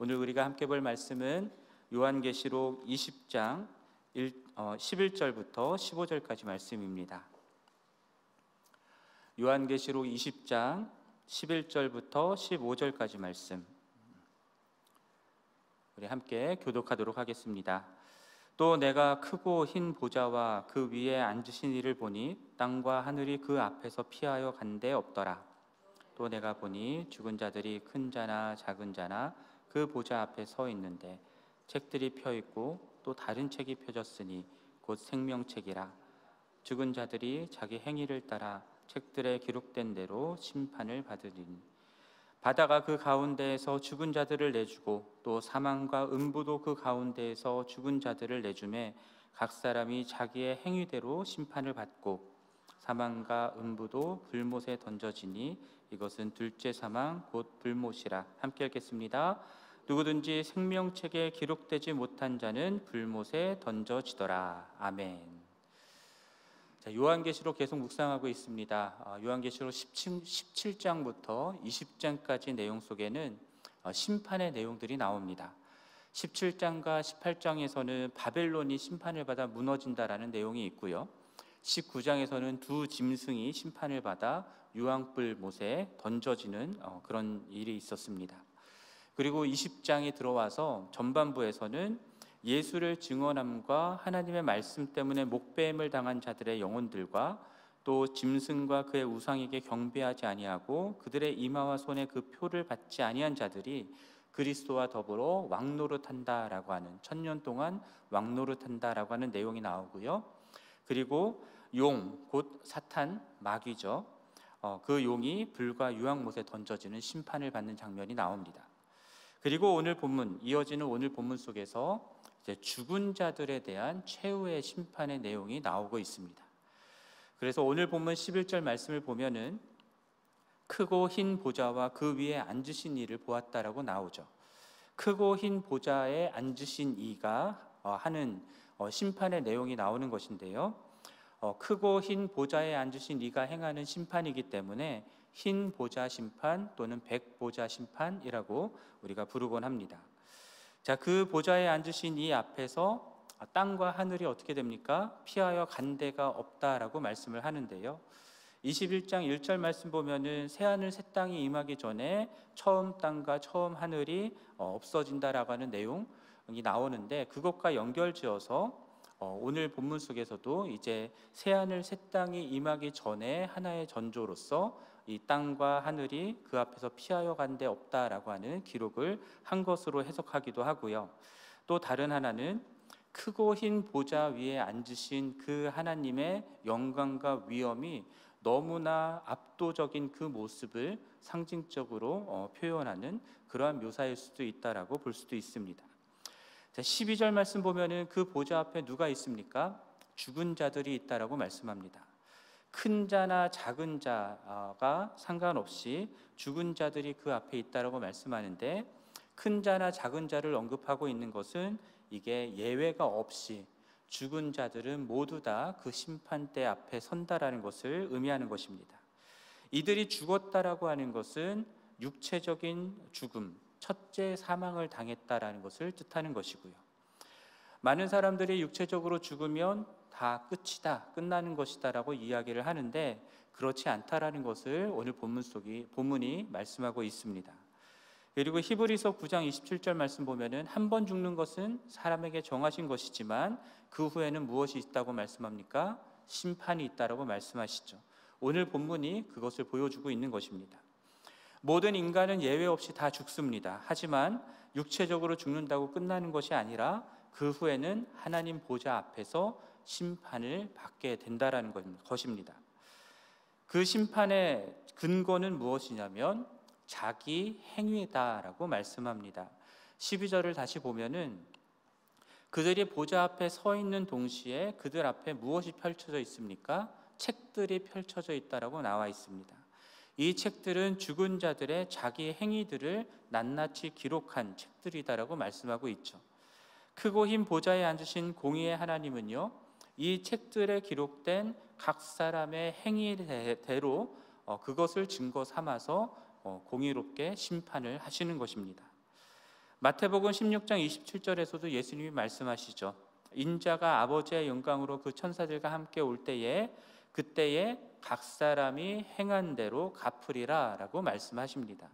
오늘 우리가 함께 볼 말씀은 요한계시록 20장 11절부터 15절까지 말씀입니다. 요한계시록 20장 11절부터 15절까지 말씀, 우리 함께 교독하도록 하겠습니다. 또 내가 크고 흰 보좌와 그 위에 앉으신 이를 보니 땅과 하늘이 그 앞에서 피하여 간 데 없더라. 또 내가 보니 죽은 자들이 큰 자나 작은 자나 그 보좌 앞에 서 있는데 책들이 펴 있고 또 다른 책이 펴졌으니 곧 생명책이라. 죽은 자들이 자기 행위를 따라 책들에 기록된 대로 심판을 받으리니 바다가 그 가운데에서 죽은 자들을 내주고 또 사망과 음부도 그 가운데에서 죽은 자들을 내주매 각 사람이 자기의 행위대로 심판을 받고 사망과 음부도 불못에 던져지니 이것은 둘째 사망 곧 불못이라. 함께 읽겠습니다. 누구든지 생명책에 기록되지 못한 자는 불못에 던져지더라. 아멘. 자, 요한계시록 계속 묵상하고 있습니다. 요한계시록 17장부터 20장까지 내용 속에는 심판의 내용들이 나옵니다. 17장과 18장에서는 바벨론이 심판을 받아 무너진다라는 내용이 있고요. 19장에서는 두 짐승이 심판을 받아 유황불 못에 던져지는 그런 일이 있었습니다. 그리고 20장에 들어와서 전반부에서는 예수를 증언함과 하나님의 말씀 때문에 목배임을 당한 자들의 영혼들과 또 짐승과 그의 우상에게 경배하지 아니하고 그들의 이마와 손에 그 표를 받지 아니한 자들이 그리스도와 더불어 왕노릇한다라고 하는, 1000년 동안 왕노릇한다라고 하는 내용이 나오고요. 그리고 용, 곧 사탄, 마귀죠. 그 용이 불과 유황못에 던져지는 심판을 받는 장면이 나옵니다. 그리고 오늘 본문, 이어지는 오늘 본문 속에서 이제 죽은 자들에 대한 최후의 심판의 내용이 나오고 있습니다. 그래서 오늘 본문 11절 말씀을 보면은 크고 흰 보좌와 그 위에 앉으신 이를 보았다라고 나오죠. 크고 흰 보좌에 앉으신 이가 하는 심판의 내용이 나오는 것인데요. 크고 흰 보좌에 앉으신 이가 행하는 심판이기 때문에 흰 보좌 심판 또는 백보좌 심판이라고 우리가 부르곤 합니다. 자, 그 보좌에 앉으신 이 앞에서 땅과 하늘이 어떻게 됩니까? 피하여 간 데가 없다라고 말씀을 하는데요. 21장 1절 말씀 보면은 새하늘 새 땅이 임하기 전에 처음 땅과 처음 하늘이 없어진다라고 하는 내용이 나오는데, 그것과 연결지어서 오늘 본문 속에서도 이제 새하늘 새 땅이 임하기 전에 하나의 전조로서 이 땅과 하늘이 그 앞에서 피하여 간 데 없다라고 하는 기록을 한 것으로 해석하기도 하고요. 또 다른 하나는 크고 흰 보좌 위에 앉으신 그 하나님의 영광과 위엄이 너무나 압도적인 그 모습을 상징적으로 표현하는 그러한 묘사일 수도 있다라고 볼 수도 있습니다. 자, 12절 말씀 보면은 그 보좌 앞에 누가 있습니까? 죽은 자들이 있다라고 말씀합니다. 큰 자나 작은 자가 상관없이 죽은 자들이 그 앞에 있다라고 말씀하는데, 큰 자나 작은 자를 언급하고 있는 것은 이게 예외가 없이 죽은 자들은 모두 다 그 심판대 앞에 선다라는 것을 의미하는 것입니다. 이들이 죽었다라고 하는 것은 육체적인 죽음, 첫째 사망을 당했다라는 것을 뜻하는 것이고요. 많은 사람들이 육체적으로 죽으면 다 끝이다, 끝나는 것이다 라고 이야기를 하는데 그렇지 않다라는 것을 오늘 본문이 말씀하고 있습니다. 그리고 히브리서 9장 27절 말씀 보면은 한 번 죽는 것은 사람에게 정하신 것이지만 그 후에는 무엇이 있다고 말씀합니까? 심판이 있다라고 말씀하시죠. 오늘 본문이 그것을 보여주고 있는 것입니다. 모든 인간은 예외 없이 다 죽습니다. 하지만 육체적으로 죽는다고 끝나는 것이 아니라 그 후에는 하나님 보좌 앞에서 심판을 받게 된다라는 것입니다. 그 심판의 근거는 무엇이냐면 자기 행위다라고 말씀합니다. 12절을 다시 보면은 그들이 보좌 앞에 서 있는 동시에 그들 앞에 무엇이 펼쳐져 있습니까? 책들이 펼쳐져 있다라고 나와 있습니다. 이 책들은 죽은 자들의 자기 행위들을 낱낱이 기록한 책들이다라고 말씀하고 있죠. 크고 흰 보좌에 앉으신 공의의 하나님은요, 이 책들에 기록된 각 사람의 행위대로 그것을 증거 삼아서 공의롭게 심판을 하시는 것입니다. 마태복음 16장 27절에서도 예수님이 말씀하시죠. 인자가 아버지의 영광으로 그 천사들과 함께 올 때에 그때에 각 사람이 행한 대로 갚으리라 라고 말씀하십니다.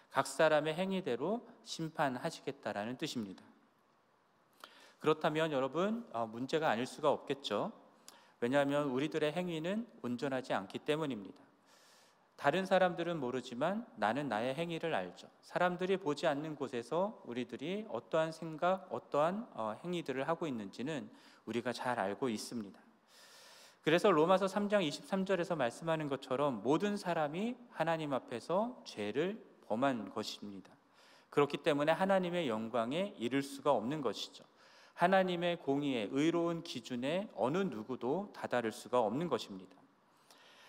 각 사람의 행위대로 심판하시겠다라는 뜻입니다. 그렇다면 여러분, 문제가 아닐 수가 없겠죠. 왜냐하면 우리들의 행위는 온전하지 않기 때문입니다. 다른 사람들은 모르지만 나는 나의 행위를 알죠. 사람들이 보지 않는 곳에서 우리들이 어떠한 생각, 어떠한 행위들을 하고 있는지는 우리가 잘 알고 있습니다. 그래서 로마서 3장 23절에서 말씀하는 것처럼 모든 사람이 하나님 앞에서 죄를 범한 것입니다. 그렇기 때문에 하나님의 영광에 이를 수가 없는 것이죠. 하나님의 공의의 의로운 기준에 어느 누구도 다다를 수가 없는 것입니다.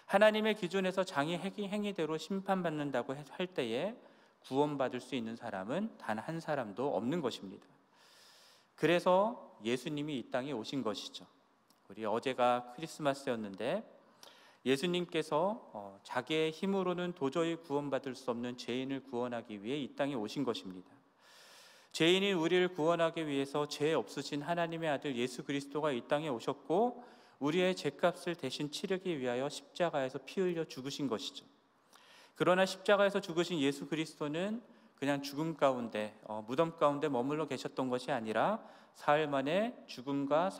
하나님의 기준에서 자기 행위대로 심판받는다고 할 때에 구원받을 수 있는 사람은 단 한 사람도 없는 것입니다. 그래서 예수님이 이 땅에 오신 것이죠. 우리 어제가 크리스마스였는데 예수님께서 자기의 힘으로는 도저히 구원받을 수 없는 죄인을 구원하기 위해 이 땅에 오신 것입니다. 죄인인 우리를 구원하기 위해서 죄 없으신 하나님의 아들 예수 그리스도가 이 땅에 오셨고 우리의 죄값을 대신 치르기 위하여 십자가에서 피 흘려 죽으신 것이죠. 그러나 십자가에서 죽으신 예수 그리스도는 그냥 죽음 가운데 무덤 가운데 머물러 계셨던 것이 아니라 사흘 만에 죽음과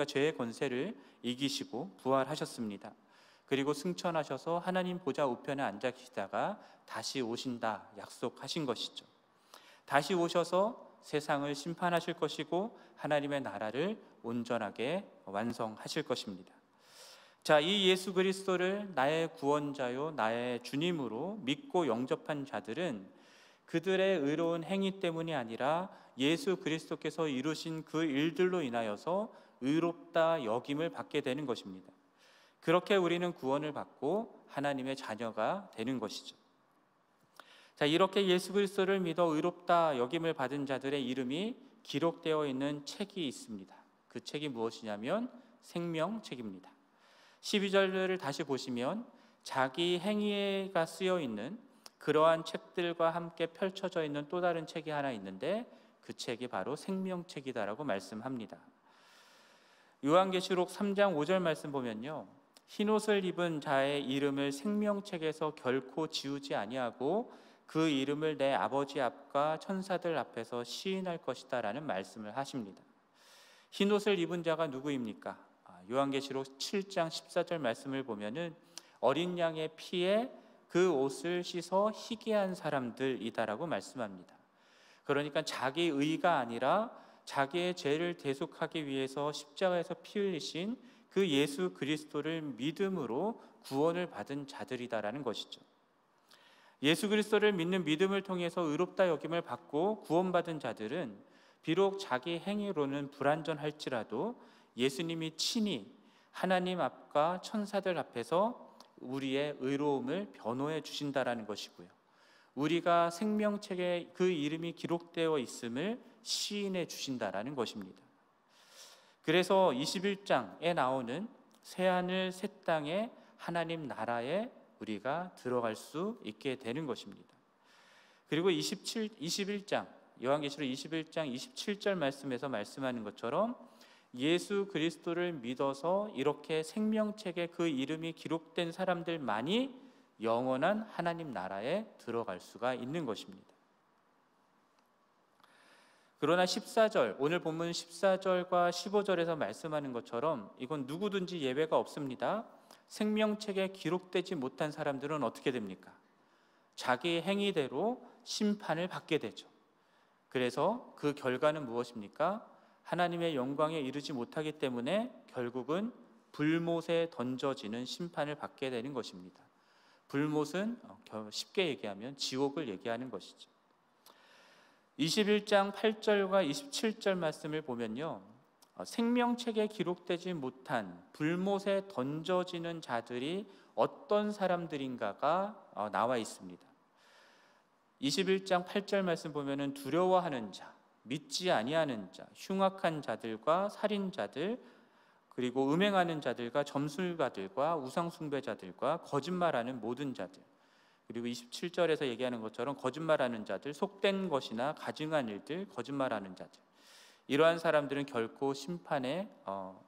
죄의 권세를 이기시고 부활하셨습니다. 그리고 승천하셔서 하나님 보좌 우편에 앉아 계시다가 다시 오신다 약속하신 것이죠. 다시 오셔서 세상을 심판하실 것이고 하나님의 나라를 온전하게 완성하실 것입니다. 자, 이 예수 그리스도를 나의 구원자요 나의 주님으로 믿고 영접한 자들은 그들의 의로운 행위 때문이 아니라 예수 그리스도께서 이루신 그 일들로 인하여서 의롭다 여김을 받게 되는 것입니다. 그렇게 우리는 구원을 받고 하나님의 자녀가 되는 것이죠. 자, 이렇게 예수 그리스도를 믿어 의롭다 여김을 받은 자들의 이름이 기록되어 있는 책이 있습니다. 그 책이 무엇이냐면 생명책입니다. 12절을 다시 보시면 자기 행위가 쓰여 있는 그러한 책들과 함께 펼쳐져 있는 또 다른 책이 하나 있는데 그 책이 바로 생명책이다라고 말씀합니다. 요한계시록 3장 5절 말씀 보면요, 흰옷을 입은 자의 이름을 생명책에서 결코 지우지 아니하고 그 이름을 내 아버지 앞과 천사들 앞에서 시인할 것이다 라는 말씀을 하십니다. 흰옷을 입은 자가 누구입니까? 요한계시록 7장 14절 말씀을 보면은 어린 양의 피에 그 옷을 씻어 희게 한 사람들이다라고 말씀합니다. 그러니까 자기 의가 아니라 자기의 죄를 대속하기 위해서 십자가에서 피 흘리신 그 예수 그리스도를 믿음으로 구원을 받은 자들이다라는 것이죠. 예수 그리스도를 믿는 믿음을 통해서 의롭다 여김을 받고 구원받은 자들은 비록 자기 행위로는 불완전할지라도 예수님이 친히 하나님 앞과 천사들 앞에서 우리의 의로움을 변호해 주신다라는 것이고요, 우리가 생명책에 그 이름이 기록되어 있음을 시인해 주신다라는 것입니다. 그래서 21장에 나오는 새하늘 새 땅에 하나님 나라에 우리가 들어갈 수 있게 되는 것입니다. 그리고 21장 요한계시록 21장 27절 말씀에서 말씀하는 것처럼 예수 그리스도를 믿어서 이렇게 생명책에 그 이름이 기록된 사람들만이 영원한 하나님 나라에 들어갈 수가 있는 것입니다. 그러나 14절, 오늘 본문 14절과 15절에서 말씀하는 것처럼 이건 누구든지 예외가 없습니다. 생명책에 기록되지 못한 사람들은 어떻게 됩니까? 자기 행위대로 심판을 받게 되죠. 그래서 그 결과는 무엇입니까? 하나님의 영광에 이르지 못하기 때문에 결국은 불못에 던져지는 심판을 받게 되는 것입니다. 불못은 쉽게 얘기하면 지옥을 얘기하는 것이죠. 21장 8절과 27절 말씀을 보면요, 생명책에 기록되지 못한 불못에 던져지는 자들이 어떤 사람들인가가 나와 있습니다. 21장 8절 말씀 보면은 두려워하는 자, 믿지 아니하는 자, 흉악한 자들과 살인자들, 그리고 음행하는 자들과 점술가들과 우상숭배자들과 거짓말하는 모든 자들, 그리고 27절에서 얘기하는 것처럼 거짓말하는 자들, 속된 것이나 가증한 일들, 거짓말하는 자들, 이러한 사람들은 결코 심판의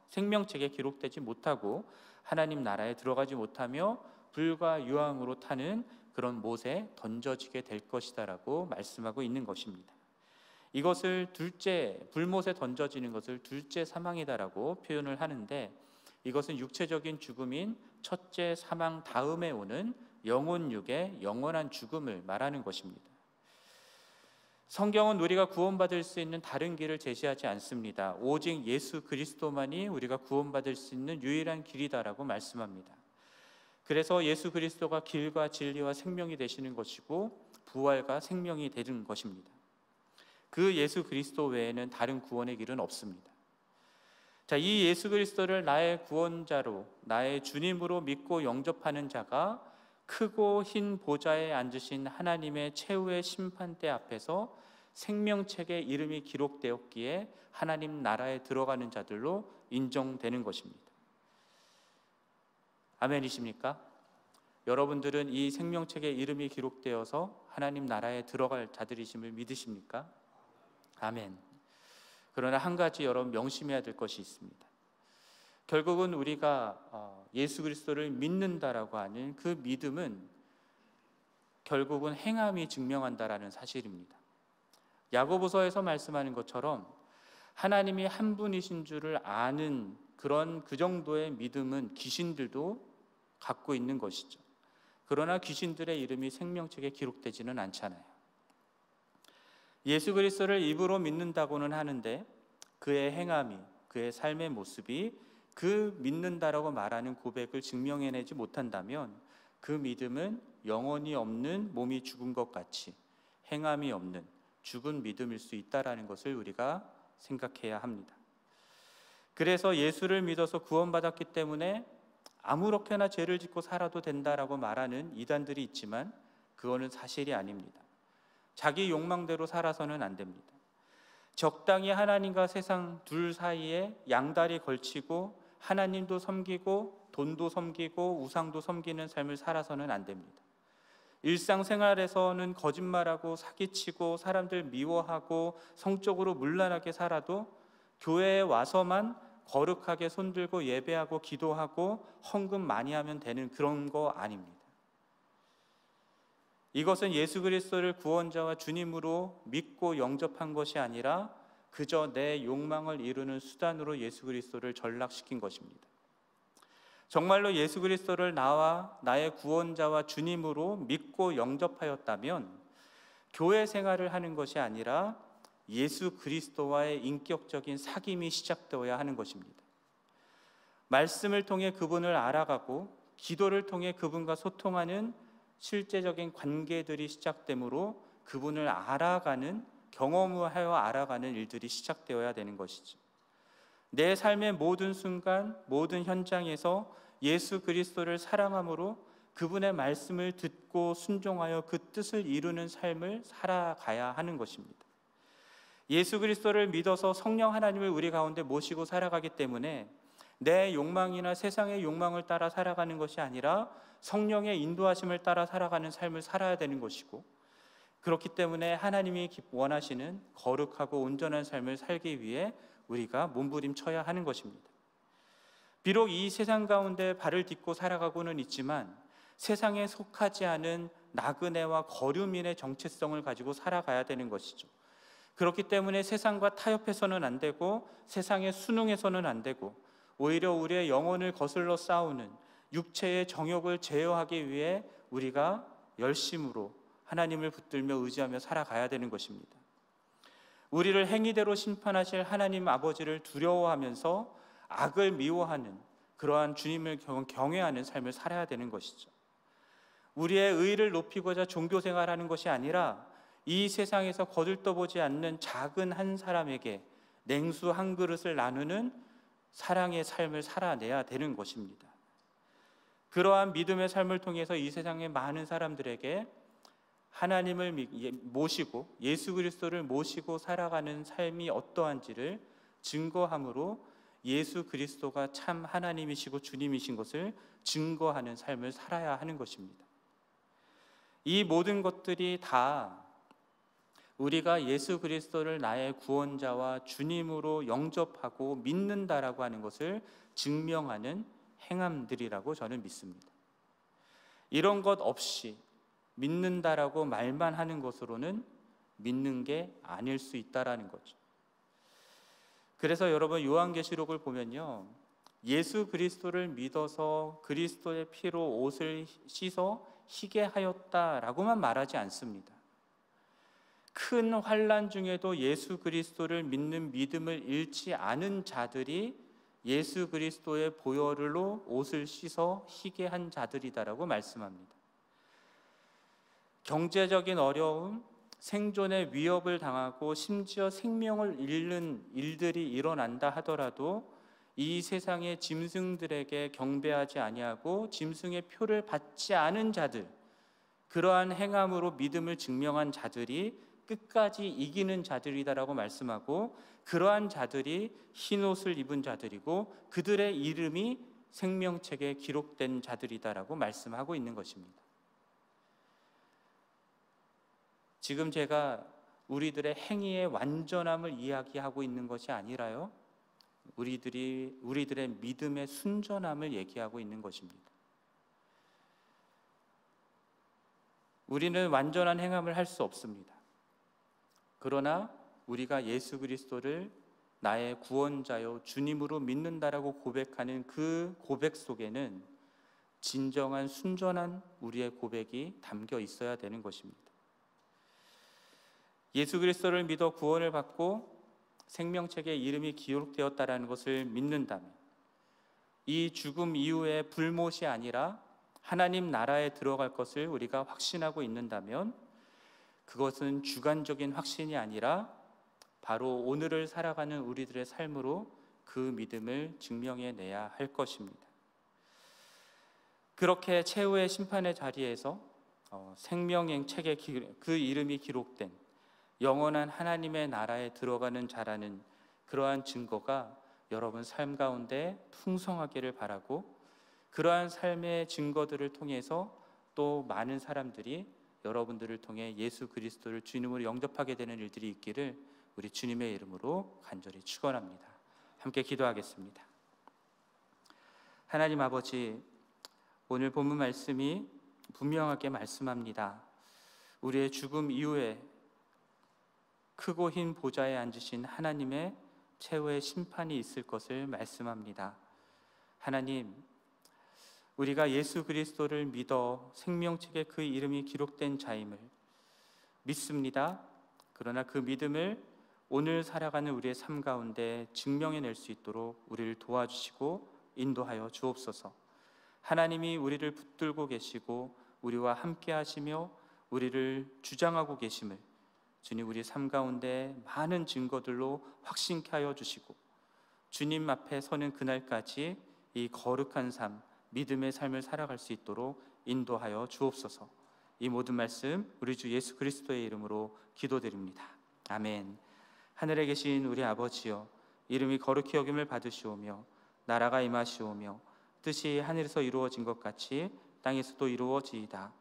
생명책에 기록되지 못하고 하나님 나라에 들어가지 못하며 불과 유황으로 타는 그런 못에 던져지게 될 것이다라고 말씀하고 있는 것입니다. 이것을 불못에 던져지는 것을 둘째 사망이다라고 표현을 하는데, 이것은 육체적인 죽음인 첫째 사망 다음에 오는 영혼육의 영원한 죽음을 말하는 것입니다. 성경은 우리가 구원받을 수 있는 다른 길을 제시하지 않습니다. 오직 예수 그리스도만이 우리가 구원받을 수 있는 유일한 길이다라고 말씀합니다. 그래서 예수 그리스도가 길과 진리와 생명이 되시는 것이고 부활과 생명이 되는 것입니다. 그 예수 그리스도 외에는 다른 구원의 길은 없습니다. 자, 이 예수 그리스도를 나의 구원자로, 나의 주님으로 믿고 영접하는 자가 크고 흰 보좌에 앉으신 하나님의 최후의 심판대 앞에서 생명책에 이름이 기록되었기에 하나님 나라에 들어가는 자들로 인정되는 것입니다. 아멘이십니까? 여러분들은 이 생명책에 이름이 기록되어서 하나님 나라에 들어갈 자들이심을 믿으십니까? 아멘. 그러나 한 가지 여러분 명심해야 될 것이 있습니다. 결국은 우리가 예수 그리스도를 믿는다라고 하는 그 믿음은 결국은 행함이 증명한다라는 사실입니다. 야고보서에서 말씀하는 것처럼 하나님이 한 분이신 줄을 아는 그 정도의 믿음은 귀신들도 갖고 있는 것이죠. 그러나 귀신들의 이름이 생명책에 기록되지는 않잖아요. 예수 그리스도를 입으로 믿는다고는 하는데 그의 행함이, 그의 삶의 모습이 그 믿는다라고 말하는 고백을 증명해내지 못한다면 그 믿음은 영혼이 없는 몸이 죽은 것 같이 행함이 없는 죽은 믿음일 수 있다라는 것을 우리가 생각해야 합니다. 그래서 예수를 믿어서 구원받았기 때문에 아무렇게나 죄를 짓고 살아도 된다라고 말하는 이단들이 있지만 그거는 사실이 아닙니다. 자기 욕망대로 살아서는 안 됩니다. 적당히 하나님과 세상 둘 사이에 양다리 걸치고 하나님도 섬기고 돈도 섬기고 우상도 섬기는 삶을 살아서는 안 됩니다. 일상생활에서는 거짓말하고 사기치고 사람들 미워하고 성적으로 문란하게 살아도 교회에 와서만 거룩하게 손들고 예배하고 기도하고 헌금 많이 하면 되는 그런 거 아닙니다. 이것은 예수 그리스도를 구원자와 주님으로 믿고 영접한 것이 아니라 그저 내 욕망을 이루는 수단으로 예수 그리스도를 전락시킨 것입니다. 정말로 예수 그리스도를 나와 나의 구원자와 주님으로 믿고 영접하였다면 교회 생활을 하는 것이 아니라 예수 그리스도와의 인격적인 사귐이 시작되어야 하는 것입니다. 말씀을 통해 그분을 알아가고 기도를 통해 그분과 소통하는 실제적인 관계들이 시작되므로 그분을 알아가는, 경험하여 알아가는 일들이 시작되어야 되는 것이죠. 내 삶의 모든 순간, 모든 현장에서 예수 그리스도를 사랑함으로 그분의 말씀을 듣고 순종하여 그 뜻을 이루는 삶을 살아가야 하는 것입니다. 예수 그리스도를 믿어서 성령 하나님을 우리 가운데 모시고 살아가기 때문에 내 욕망이나 세상의 욕망을 따라 살아가는 것이 아니라 성령의 인도하심을 따라 살아가는 삶을 살아야 되는 것이고, 그렇기 때문에 하나님이 원하시는 거룩하고 온전한 삶을 살기 위해 우리가 몸부림쳐야 하는 것입니다. 비록 이 세상 가운데 발을 딛고 살아가고는 있지만 세상에 속하지 않은 나그네와 거류민의 정체성을 가지고 살아가야 되는 것이죠. 그렇기 때문에 세상과 타협해서는 안 되고 세상에 순응해서는 안 되고 오히려 우리의 영혼을 거슬러 싸우는 육체의 정욕을 제어하기 위해 우리가 열심으로 하나님을 붙들며 의지하며 살아가야 되는 것입니다. 우리를 행위대로 심판하실 하나님 아버지를 두려워하면서 악을 미워하는 그러한 주님을 경외하는 삶을 살아야 되는 것이죠. 우리의 의를 높이고자 종교생활하는 것이 아니라 이 세상에서 거들떠보지 않는 작은 한 사람에게 냉수 한 그릇을 나누는 사랑의 삶을 살아내야 되는 것입니다. 그러한 믿음의 삶을 통해서 이 세상의 많은 사람들에게 하나님을 모시고 예수 그리스도를 모시고 살아가는 삶이 어떠한지를 증거함으로 예수 그리스도가 참 하나님이시고 주님이신 것을 증거하는 삶을 살아야 하는 것입니다. 이 모든 것들이 다 우리가 예수 그리스도를 나의 구원자와 주님으로 영접하고 믿는다라고 하는 것을 증명하는 행함들이라고 저는 믿습니다. 이런 것 없이 믿는다라고 말만 하는 것으로는 믿는 게 아닐 수 있다라는 거죠. 그래서 여러분, 요한계시록을 보면요, 예수 그리스도를 믿어서 그리스도의 피로 옷을 씻어 희게 하였다라고만 말하지 않습니다. 큰 환난 중에도 예수 그리스도를 믿는 믿음을 잃지 않은 자들이 예수 그리스도의 보혈로 옷을 씻어 희게 한 자들이다라고 말씀합니다. 경제적인 어려움, 생존의 위협을 당하고 심지어 생명을 잃는 일들이 일어난다 하더라도 이 세상의 짐승들에게 경배하지 아니하고 짐승의 표를 받지 않은 자들, 그러한 행함으로 믿음을 증명한 자들이 끝까지 이기는 자들이다라고 말씀하고, 그러한 자들이 흰 옷을 입은 자들이고 그들의 이름이 생명책에 기록된 자들이다라고 말씀하고 있는 것입니다. 지금 제가 우리들의 행위의 완전함을 이야기하고 있는 것이 아니라요, 우리들의 믿음의 순전함을 얘기하고 있는 것입니다. 우리는 완전한 행함을 할 수 없습니다. 그러나 우리가 예수 그리스도를 나의 구원자요 주님으로 믿는다라고 고백하는 그 고백 속에는 진정한 순전한 우리의 고백이 담겨 있어야 되는 것입니다. 예수 그리스도를 믿어 구원을 받고 생명책에 이름이 기록되었다라는 것을 믿는다면, 이 죽음 이후에 불못이 아니라 하나님 나라에 들어갈 것을 우리가 확신하고 있는다면, 그것은 주관적인 확신이 아니라 바로 오늘을 살아가는 우리들의 삶으로 그 믿음을 증명해내야 할 것입니다. 그렇게 최후의 심판의 자리에서 생명의 책에 그 이름이 기록된 영원한 하나님의 나라에 들어가는 자라는 그러한 증거가 여러분 삶 가운데 풍성하기를 바라고, 그러한 삶의 증거들을 통해서 또 많은 사람들이 여러분들을 통해 예수 그리스도를 주님으로 영접하게 되는 일들이 있기를 우리 주님의 이름으로 간절히 축원합니다. 함께 기도하겠습니다. 하나님 아버지, 오늘 본문 말씀이 분명하게 말씀합니다. 우리의 죽음 이후에 크고 흰 보좌에 앉으신 하나님의 최후의 심판이 있을 것을 말씀합니다. 하나님, 우리가 예수 그리스도를 믿어 생명책에 그 이름이 기록된 자임을 믿습니다. 그러나 그 믿음을 오늘 살아가는 우리의 삶 가운데 증명해낼 수 있도록 우리를 도와주시고 인도하여 주옵소서. 하나님이 우리를 붙들고 계시고 우리와 함께 하시며 우리를 주장하고 계심을 주님, 우리 삶 가운데 많은 증거들로 확신케 하여 주시고, 주님 앞에 서는 그날까지 이 거룩한 삶, 믿음의 삶을 살아갈 수 있도록 인도하여 주옵소서. 이 모든 말씀 우리 주 예수 그리스도의 이름으로 기도드립니다. 아멘. 하늘에 계신 우리 아버지여, 이름이 거룩히 여김을 받으시오며 나라가 임하시오며 뜻이 하늘에서 이루어진 것 같이 땅에서도 이루어지이다.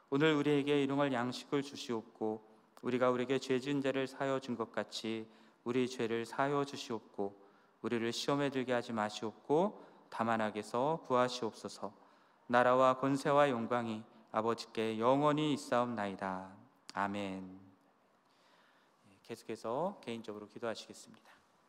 오늘 우리에게 일용할 양식을 주시옵고, 우리가 우리에게 죄 지은 자를 사하여 준 것 같이 우리 죄를 사하여 주시옵고, 우리를 시험에 들게 하지 마시옵고 다만 악에서 구하시옵소서. 나라와 권세와 영광이 아버지께 영원히 있사옵나이다. 아멘. 계속해서 개인적으로 기도하시겠습니다.